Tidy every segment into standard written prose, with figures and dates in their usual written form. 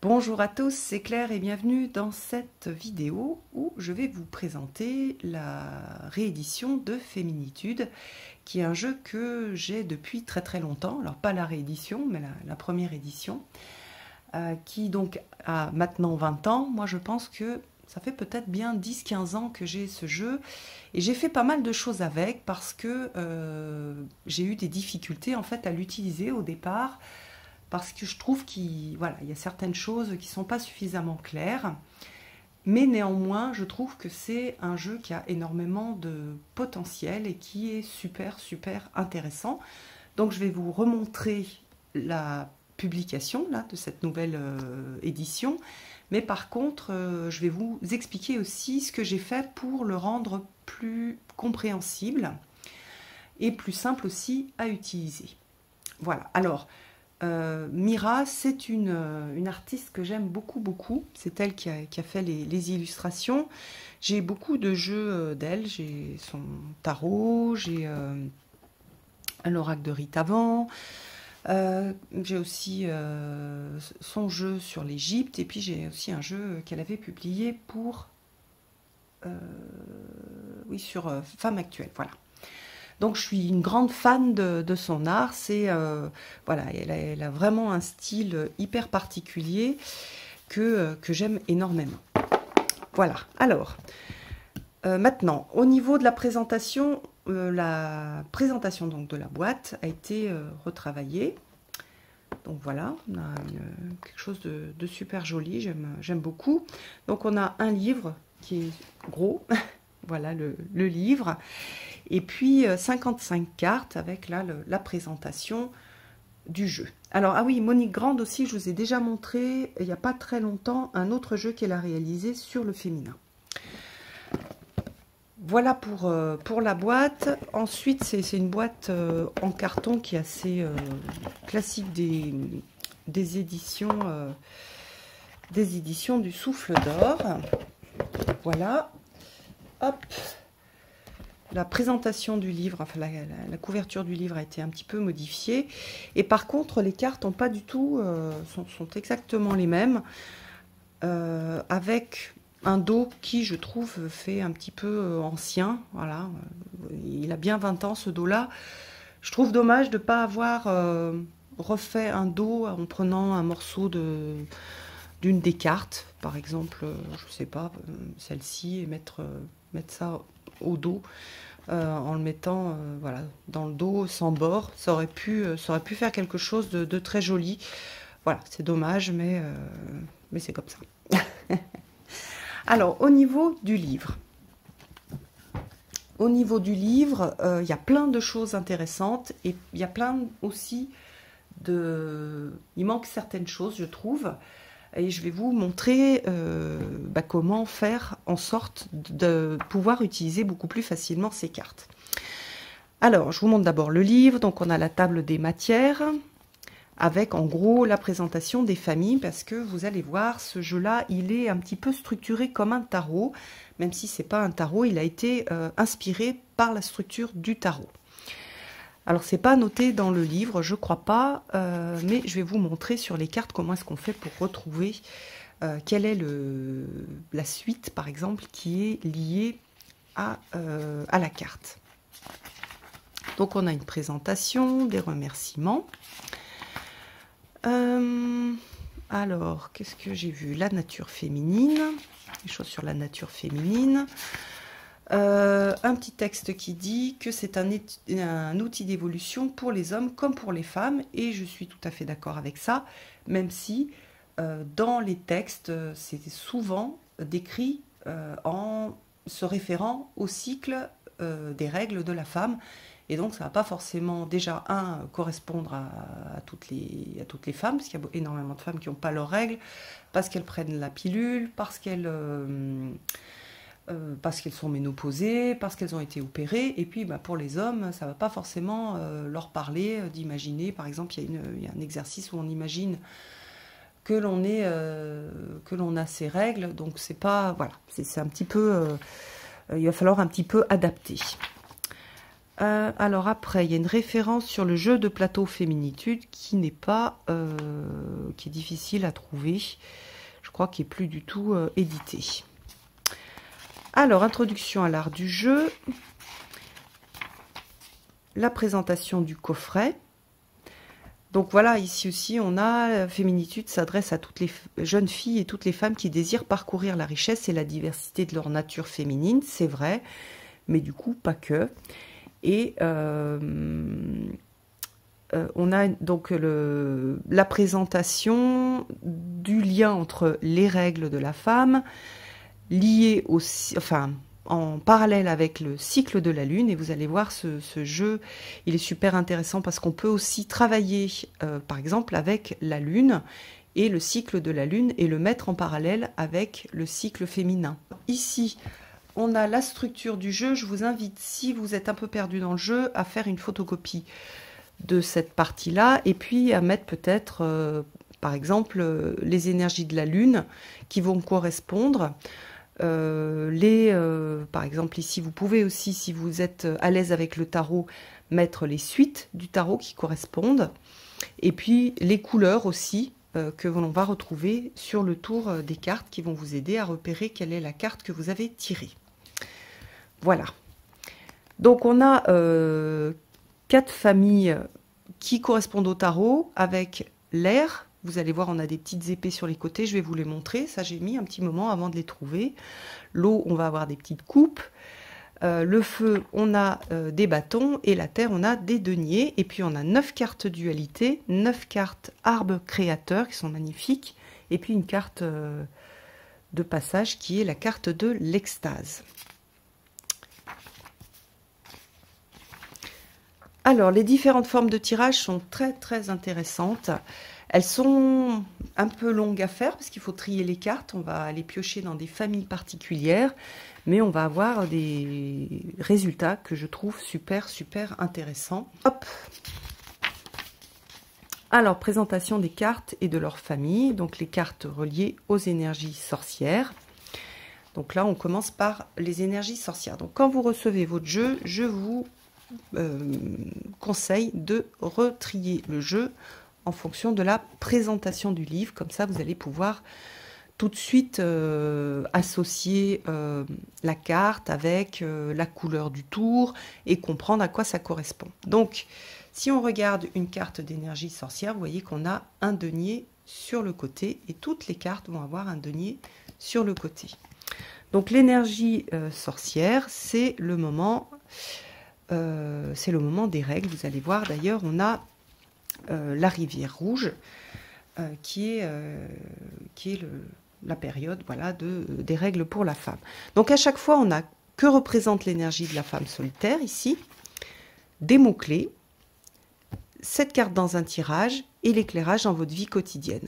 Bonjour à tous, c'est Claire et bienvenue dans cette vidéo où je vais vous présenter la réédition de Féminitude, qui est un jeu que j'ai depuis très longtemps. Alors pas la réédition, mais la première édition, qui donc a maintenant 20 ans. Moi je pense que ça fait peut-être bien 10-15 ans que j'ai ce jeu et j'ai fait pas mal de choses avec parce que j'ai eu des difficultés en fait à l'utiliser au départ. Parce que je trouve qu'il y a certaines choses qui ne sont pas suffisamment claires. Mais néanmoins, je trouve que c'est un jeu qui a énormément de potentiel et qui est super intéressant. Donc je vais vous remontrer la publication là, de cette nouvelle édition. Mais par contre, je vais vous expliquer aussi ce que j'ai fait pour le rendre plus compréhensible et plus simple aussi à utiliser. Voilà, alors... Mira, c'est une artiste que j'aime beaucoup. C'est elle qui a fait les illustrations. J'ai beaucoup de jeux d'elle. J'ai son tarot, j'ai un oracle de Ritavan. J'ai aussi son jeu sur l'Égypte. Et puis j'ai aussi un jeu qu'elle avait publié pour... sur Femme Actuelle, voilà. Donc je suis une grande fan de son art. Voilà, elle a vraiment un style hyper particulier que j'aime énormément. Voilà, alors, maintenant, au niveau de la présentation donc, de la boîte a été retravaillée. Donc voilà, on a quelque chose de super joli, j'aime beaucoup. Donc on a un livre qui est gros, voilà le livre. Et puis 55 cartes avec là la présentation du jeu. Alors, ah oui, Monique Grande aussi, je vous ai déjà montré, il n'y a pas très longtemps, un autre jeu qu'elle a réalisé sur le féminin. Voilà pour la boîte. Ensuite, c'est une boîte en carton qui est assez classique des éditions du Souffle d'Or. Voilà. Hop. La présentation du livre, enfin la couverture du livre a été un petit peu modifiée. Et par contre, les cartes n'ont pas du tout, sont exactement les mêmes, avec un dos qui, je trouve, fait un petit peu ancien. Voilà, il a bien 20 ans ce dos-là. Je trouve dommage de ne pas avoir refait un dos en prenant un morceau d'une des cartes, par exemple, je ne sais pas, celle-ci, et mettre ça au dos, en le mettant voilà, dans le dos sans bord. Ça aurait pu faire quelque chose de très joli. Voilà, c'est dommage, mais c'est comme ça. Alors, au niveau du livre, il y a plein de choses intéressantes et il y a plein aussi il manque certaines choses, je trouve. Et je vais vous montrer comment faire en sorte de pouvoir utiliser beaucoup plus facilement ces cartes. Alors, je vous montre d'abord le livre. Donc, on a la table des matières avec en gros la présentation des familles parce que vous allez voir, ce jeu-là, il est un petit peu structuré comme un tarot. Même si ce n'est pas un tarot, il a été inspiré par la structure du tarot. Alors, c'est pas noté dans le livre, je crois pas, mais je vais vous montrer sur les cartes comment est-ce qu'on fait pour retrouver quelle est la suite, par exemple, qui est liée à la carte. Donc, on a une présentation, des remerciements. Alors, qu'est-ce que j'ai vu? La nature féminine, des choses sur la nature féminine. Un petit texte qui dit que c'est un outil d'évolution pour les hommes comme pour les femmes, et je suis tout à fait d'accord avec ça, même si dans les textes, c'est souvent décrit en se référant au cycle des règles de la femme, et donc ça ne va pas forcément déjà correspondre à toutes les femmes, parce qu'il y a énormément de femmes qui n'ont pas leurs règles, parce qu'elles prennent la pilule, parce qu'elles sont ménopausées, parce qu'elles ont été opérées, et puis pour les hommes, ça ne va pas forcément leur parler d'imaginer, par exemple, il y a un exercice où on imagine que l'on a ses règles, donc c'est pas, voilà, c'est un petit peu, il va falloir un petit peu adapter. Alors après, il y a une référence sur le jeu de plateau Féminitude qui n'est pas, qui est difficile à trouver. Je crois qu'il n'est plus du tout édité. Alors, introduction à l'art du jeu. La présentation du coffret. Donc voilà, ici aussi, on a Féminitude s'adresse à toutes les jeunes filles et toutes les femmes qui désirent parcourir la richesse et la diversité de leur nature féminine, c'est vrai, mais du coup, pas que. Et on a donc la présentation du lien entre les règles de la femme, liées aussi, enfin, en parallèle avec le cycle de la lune. Et vous allez voir, ce jeu, il est super intéressant parce qu'on peut aussi travailler, par exemple, avec la lune et le cycle de la lune et le mettre en parallèle avec le cycle féminin. Ici, on a la structure du jeu. Je vous invite, si vous êtes un peu perdu dans le jeu, à faire une photocopie de cette partie-là et puis à mettre peut-être, par exemple, les énergies de la lune qui vont correspondre. Par exemple, ici, vous pouvez aussi, si vous êtes à l'aise avec le tarot, mettre les suites du tarot qui correspondent. Et puis, les couleurs aussi, que l'on va retrouver sur le tour des cartes qui vont vous aider à repérer quelle est la carte que vous avez tirée. Voilà. Donc, on a 4 familles qui correspondent au tarot avec l'air. Vous allez voir, on a des petites épées sur les côtés. Je vais vous les montrer. Ça, j'ai mis un petit moment avant de les trouver. L'eau, on va avoir des petites coupes. Le feu, on a des bâtons. Et la terre, on a des deniers. Et puis, on a 9 cartes dualité, 9 cartes arbre créateur qui sont magnifiques. Et puis, une carte de passage qui est la carte de l'extase. Alors, les différentes formes de tirage sont très, très intéressantes. Elles sont un peu longues à faire parce qu'il faut trier les cartes. On va aller piocher dans des familles particulières, mais on va avoir des résultats que je trouve super, super intéressants. Hop! Alors, présentation des cartes et de leur famille. Donc, les cartes reliées aux énergies sorcières. Donc là, on commence par les énergies sorcières. Donc, quand vous recevez votre jeu, je vous conseille de retrier le jeu en fonction de la présentation du livre. Comme ça, vous allez pouvoir tout de suite associer la carte avec la couleur du tour et comprendre à quoi ça correspond. Donc, si on regarde une carte d'énergie sorcière, vous voyez qu'on a un denier sur le côté et toutes les cartes vont avoir un denier sur le côté. Donc, l'énergie sorcière, c'est le moment des règles. Vous allez voir, d'ailleurs, on a la rivière rouge qui est la période, voilà, des règles pour la femme. Donc à chaque fois, on a que représente l'énergie de la femme solitaire ici, des mots-clés, cette carte dans un tirage et l'éclairage dans votre vie quotidienne.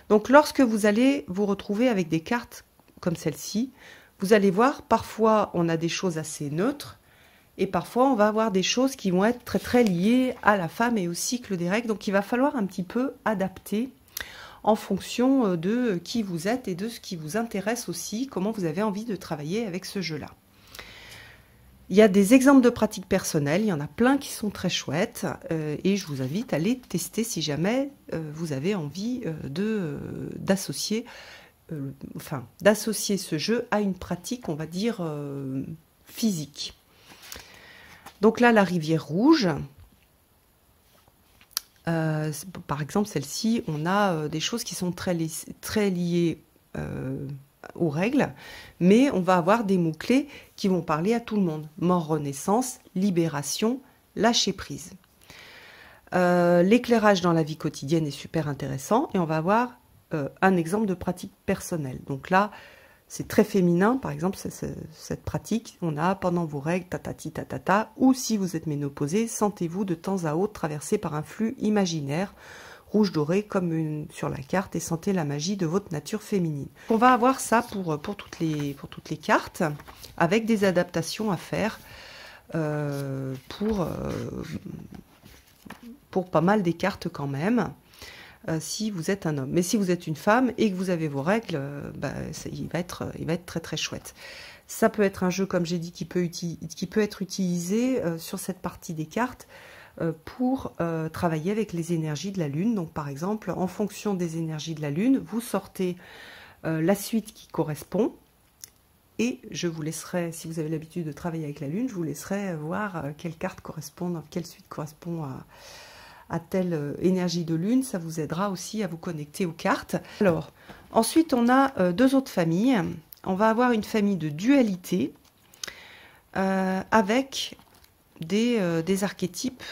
Donc lorsque vous allez vous retrouver avec des cartes comme celle-ci, vous allez voir, parfois on a des choses assez neutres, et parfois, on va avoir des choses qui vont être très très liées à la femme et au cycle des règles. Donc, il va falloir un petit peu adapter en fonction de qui vous êtes et de ce qui vous intéresse aussi, comment vous avez envie de travailler avec ce jeu-là. Il y a des exemples de pratiques personnelles, il y en a plein qui sont très chouettes et je vous invite à les tester si jamais vous avez envie d'associer ce jeu à une pratique, on va dire, physique. Donc là, la rivière rouge, par exemple, celle-ci, on a des choses qui sont très liées aux règles, mais on va avoir des mots-clés qui vont parler à tout le monde. Mort, renaissance, libération, lâcher prise. L'éclairage dans la vie quotidienne est super intéressant et on va avoir un exemple de pratique personnelle. Donc là, c'est très féminin, par exemple, cette pratique, on a pendant vos règles, tatati tatata, ou si vous êtes ménopausée, sentez-vous de temps à autre traversé par un flux imaginaire, rouge doré comme sur la carte, et sentez la magie de votre nature féminine. On va avoir ça pour toutes les cartes, avec des adaptations à faire pour pas mal des cartes quand même. si vous êtes un homme. Mais si vous êtes une femme et que vous avez vos règles, il va être très très chouette. Ça peut être un jeu, comme j'ai dit, qui peut être utilisé sur cette partie des cartes pour travailler avec les énergies de la Lune. Donc par exemple, en fonction des énergies de la Lune, vous sortez la suite qui correspond. Et je vous laisserai, si vous avez l'habitude de travailler avec la Lune, je vous laisserai voir quelle carte correspond, quelle suite correspond à telle énergie de Lune. Ça vous aidera aussi à vous connecter aux cartes. Alors, ensuite, on a deux autres familles. On va avoir une famille de dualité avec des archétypes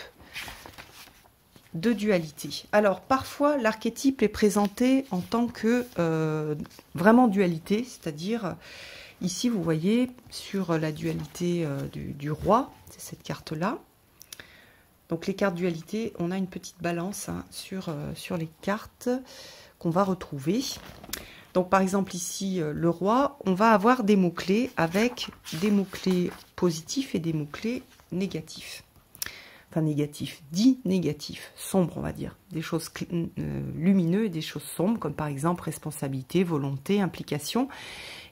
de dualité. Alors, parfois, l'archétype est présenté en tant que vraiment dualité, c'est-à-dire... Ici, vous voyez, sur la dualité du roi, c'est cette carte-là. Donc, les cartes dualité, on a une petite balance hein, sur les cartes qu'on va retrouver. Donc, par exemple, ici, le roi, on va avoir des mots-clés avec des mots-clés positifs et des mots-clés négatifs. Enfin, négatifs, dits négatifs, sombres, on va dire. Des choses lumineuses et des choses sombres, comme par exemple responsabilité, volonté, implication.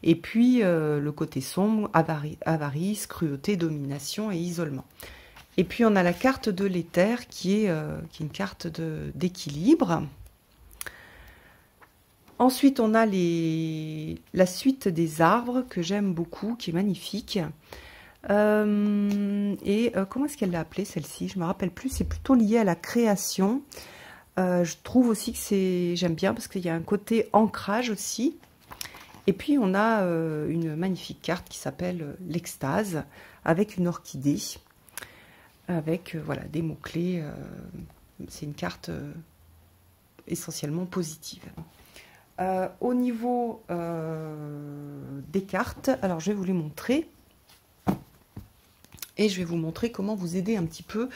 Et puis, le côté sombre, avarice, cruauté, domination et isolement. Et puis, on a la carte de l'éther qui est une carte d'équilibre. Ensuite, on a la suite des arbres que j'aime beaucoup, qui est magnifique. Comment est-ce qu'elle l'a appelée celle-ci? Je ne me rappelle plus, c'est plutôt lié à la création. Je trouve aussi que j'aime bien parce qu'il y a un côté ancrage aussi. Et puis on a une magnifique carte qui s'appelle l'extase avec une orchidée, avec voilà, des mots-clés. C'est une carte essentiellement positive. Au niveau des cartes, alors je vais vous les montrer. Et je vais vous montrer comment vous aider un petit peu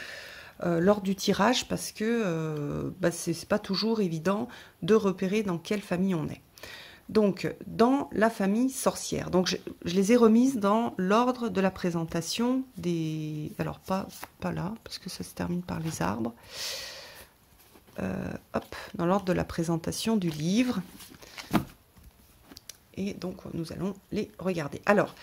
lors du tirage parce que c'est pas toujours évident de repérer dans quelle famille on est. Donc, dans la famille sorcière. Donc, je les ai remises dans l'ordre de la présentation des... Alors, pas là, parce que ça se termine par les arbres. Hop, dans l'ordre de la présentation du livre. Et donc, nous allons les regarder. Alors...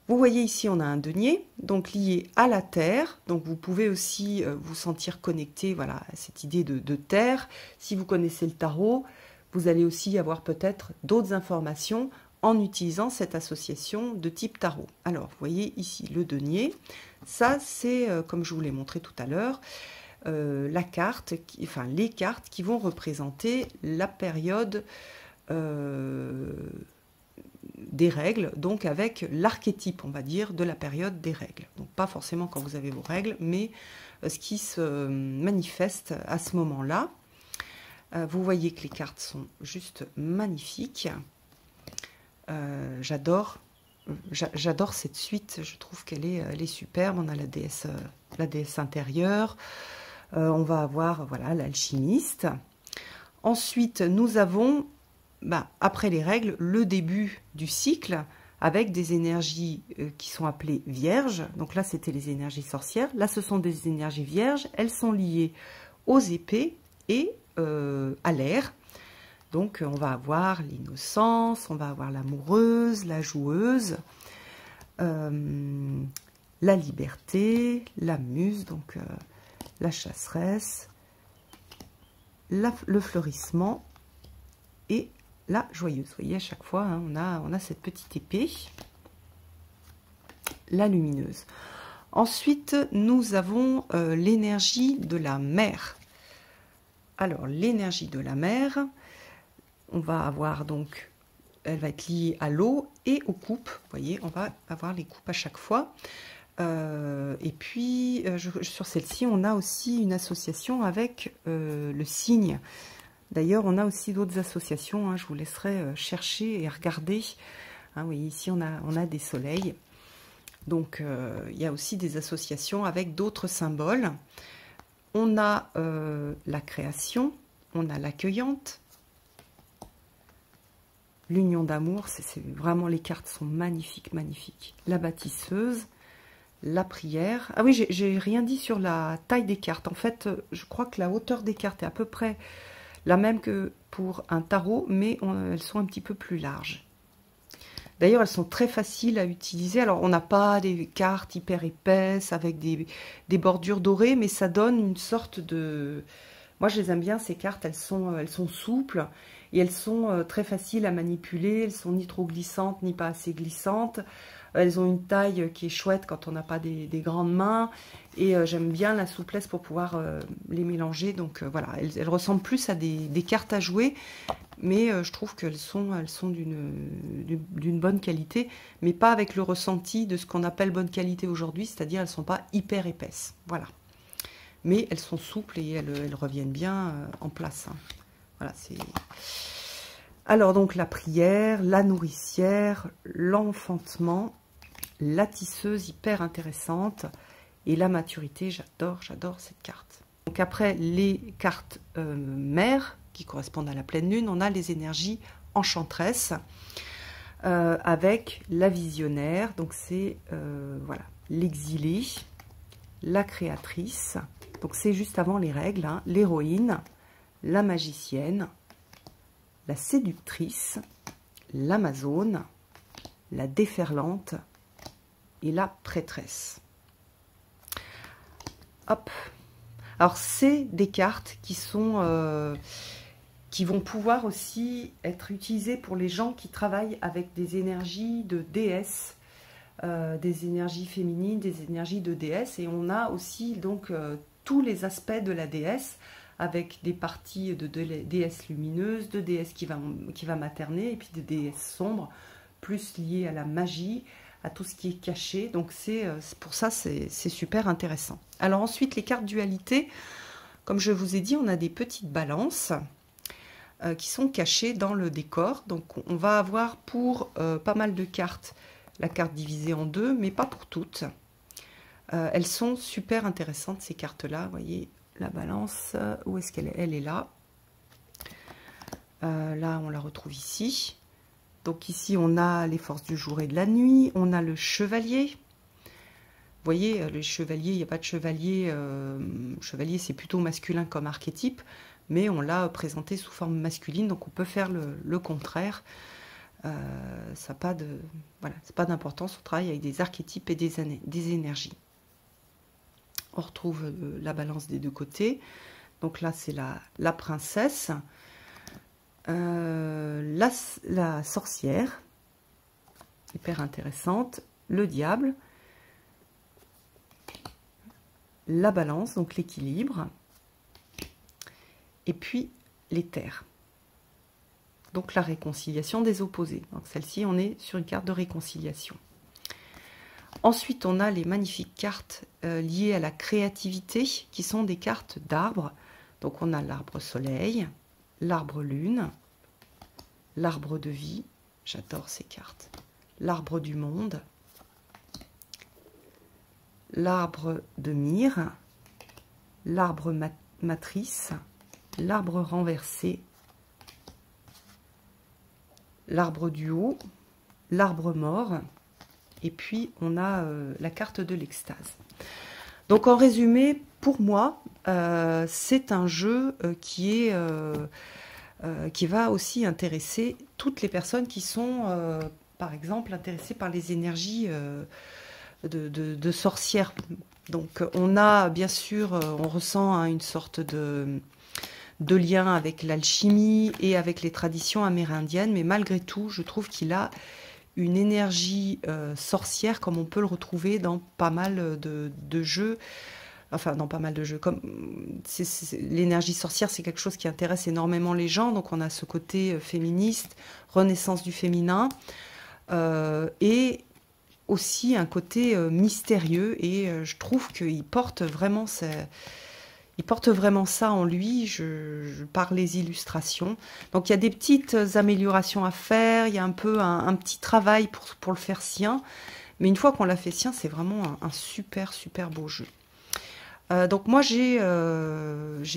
Vous voyez ici, on a un denier, donc lié à la terre. Donc vous pouvez aussi vous sentir connecté voilà, à cette idée de terre. Si vous connaissez le tarot, vous allez aussi avoir peut-être d'autres informations en utilisant cette association de type tarot. Alors, vous voyez ici le denier. Ça, c'est, comme je vous l'ai montré tout à l'heure, les cartes qui vont représenter la période... des règles, donc avec l'archétype, on va dire, de la période des règles. Donc pas forcément quand vous avez vos règles, mais ce qui se manifeste à ce moment-là. Vous voyez que les cartes sont juste magnifiques. J'adore cette suite, je trouve qu'elle est superbe. On a la déesse intérieure, on va avoir voilà l'alchimiste. Ensuite, nous avons... après les règles, le début du cycle avec des énergies qui sont appelées vierges. Donc là, c'était les énergies sorcières. Là, ce sont des énergies vierges. Elles sont liées aux épées et à l'air. Donc, on va avoir l'innocence, on va avoir l'amoureuse, la joueuse, la liberté, la muse, donc la chasseresse, le fleurissement et la joyeuse. Vous voyez, à chaque fois, hein, on a cette petite épée, la lumineuse. Ensuite, nous avons l'énergie de la mer. Alors, l'énergie de la mer, on va avoir donc, elle va être liée à l'eau et aux coupes. Vous voyez, on va avoir les coupes à chaque fois. Et puis, sur celle-ci, on a aussi une association avec le cygne. D'ailleurs, on a aussi d'autres associations, hein, je vous laisserai chercher et regarder. Hein, oui, ici, on a des soleils. Donc, il y a aussi des associations avec d'autres symboles. On a la création, on a l'accueillante, l'union d'amour, vraiment, les cartes sont magnifiques, magnifiques. La bâtisseuse, la prière. Ah oui, j'ai rien dit sur la taille des cartes. En fait, je crois que la hauteur des cartes est à peu près la même que pour un tarot, mais elles sont un petit peu plus larges. D'ailleurs, elles sont très faciles à utiliser. Alors, on n'a pas des cartes hyper épaisses avec des bordures dorées, mais ça donne une sorte de... Moi, je les aime bien, ces cartes. Elles sont souples et elles sont très faciles à manipuler. Elles sont ni trop glissantes, ni pas assez glissantes. Elles ont une taille qui est chouette quand on n'a pas des grandes mains. Et j'aime bien la souplesse pour pouvoir les mélanger. Donc voilà, elles ressemblent plus à des cartes à jouer. Mais je trouve qu'elles sont d'une bonne qualité. Mais pas avec le ressenti de ce qu'on appelle bonne qualité aujourd'hui. C'est-à-dire elles ne sont pas hyper épaisses. Voilà. Mais elles sont souples et elles reviennent bien en place. Hein. Voilà, c'est... Alors donc la prière, la nourricière, l'enfantement, la tisseuse hyper intéressante et la maturité, j'adore cette carte. Donc après les cartes mères qui correspondent à la pleine lune, on a les énergies enchanteresses avec la visionnaire, donc c'est voilà, l'exilée, la créatrice, donc c'est juste avant les règles, hein, l'héroïne, la magicienne, la séductrice, l'amazone, la déferlante et la prêtresse. Hop. Alors, c'est des cartes qui sont qui vont pouvoir aussi être utilisées pour les gens qui travaillent avec des énergies de déesse, des énergies féminines, des énergies de déesse. Et on a aussi donc tous les aspects de la déesse, avec des parties de déesse lumineuse, de déesse qui va materner, et puis de déesse sombre, plus liées à la magie, à tout ce qui est caché. Donc pour ça, c'est super intéressant. Alors ensuite, les cartes dualité, comme je vous ai dit, on a des petites balances qui sont cachées dans le décor. Donc on va avoir pour pas mal de cartes, la carte divisée en deux, mais pas pour toutes. Elles sont super intéressantes, ces cartes-là, vous voyez. La balance, où est-ce qu'elle est? Elle est là. Là, on la retrouve ici. Donc ici, on a les forces du jour et de la nuit. On a le chevalier. Vous voyez, le chevalier, il n'y a pas de chevalier. Chevalier, c'est plutôt masculin comme archétype. Mais on l'a présenté sous forme masculine. Donc on peut faire le contraire. Ça n'a pas de, voilà, c'est pas d'importance. On travaille avec des archétypes et des énergies. On retrouve la balance des deux côtés. Donc là, c'est la princesse, la sorcière, hyper intéressante, le diable, la balance, donc l'équilibre, et puis l'éther. Donc la réconciliation des opposés. Donc celle-ci, on est sur une carte de réconciliation. Ensuite, on a les magnifiques cartes liées à la créativité, qui sont des cartes d'arbres. Donc, on a l'arbre soleil, l'arbre lune, l'arbre de vie, j'adore ces cartes, l'arbre du monde, l'arbre de myrrhe, l'arbre matrice, l'arbre renversé, l'arbre du haut, l'arbre mort, et puis on a la carte de l'extase. Donc en résumé, pour moi, c'est un jeu qui va aussi intéresser toutes les personnes qui sont, par exemple, intéressées par les énergies de sorcières. Donc on a, bien sûr, on ressent hein, une sorte de lien avec l'alchimie et avec les traditions amérindiennes, mais malgré tout, je trouve qu'il a une énergie sorcière comme on peut le retrouver dans pas mal de jeux, enfin dans pas mal de jeux, comme l'énergie sorcière c'est quelque chose qui intéresse énormément les gens, donc on a ce côté féministe, renaissance du féminin, et aussi un côté mystérieux, et je trouve qu'il porte vraiment ça en lui, par les illustrations. Donc il y a des petites améliorations à faire, il y a un peu un petit travail pour le faire sien. Mais une fois qu'on l'a fait sien, c'est vraiment un super beau jeu. Donc moi j'ai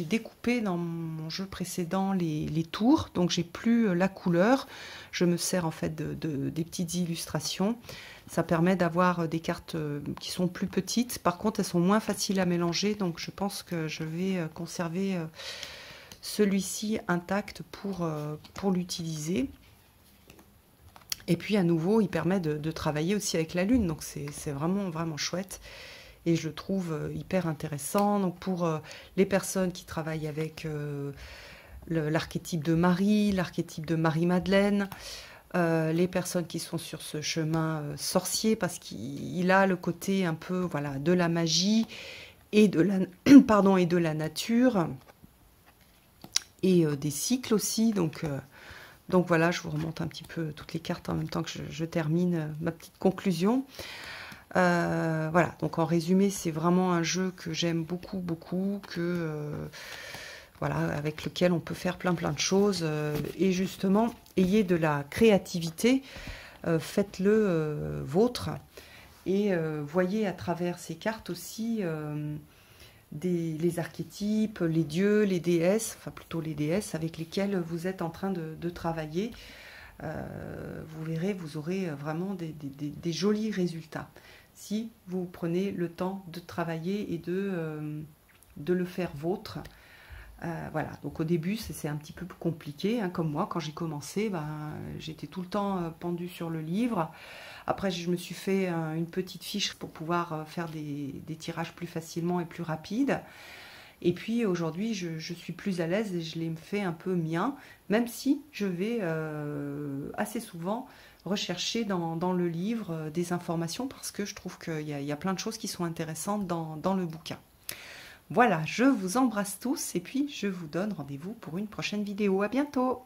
découpé dans mon jeu précédent les tours, donc j'ai plus la couleur, je me sers en fait des petites illustrations. Ça permet d'avoir des cartes qui sont plus petites, par contre elles sont moins faciles à mélanger, donc je pense que je vais conserver celui-ci intact pour l'utiliser. Et puis à nouveau, il permet de travailler aussi avec la lune, donc c'est vraiment, vraiment chouette. Et je le trouve hyper intéressant. Donc pour les personnes qui travaillent avec l'archétype de Marie, l'archétype de Marie-Madeleine, les personnes qui sont sur ce chemin sorcier, parce qu'il a le côté un peu voilà, de la magie et de la, et de la nature, et des cycles aussi. Donc voilà, je vous remonte un petit peu toutes les cartes en même temps que je termine ma petite conclusion. Voilà, donc en résumé, c'est vraiment un jeu que j'aime beaucoup, beaucoup, voilà, avec lequel on peut faire plein de choses. Et justement, ayez de la créativité, faites-le vôtre. Et voyez à travers ces cartes aussi les archétypes, les dieux, les déesses, enfin plutôt les déesses avec lesquelles vous êtes en train de travailler. Vous verrez, vous aurez vraiment des jolis résultats si vous prenez le temps de travailler et de le faire vôtre. Voilà, donc au début c'est un petit peu plus compliqué, hein, comme moi quand j'ai commencé, j'étais tout le temps pendue sur le livre. Après je me suis fait une petite fiche pour pouvoir faire des tirages plus facilement et plus rapides. Et puis aujourd'hui je suis plus à l'aise et je les fais un peu mien, même si je vais assez souvent rechercher dans le livre des informations, parce que je trouve qu'il y a plein de choses qui sont intéressantes dans le bouquin. Voilà, je vous embrasse tous et puis je vous donne rendez-vous pour une prochaine vidéo. À bientôt!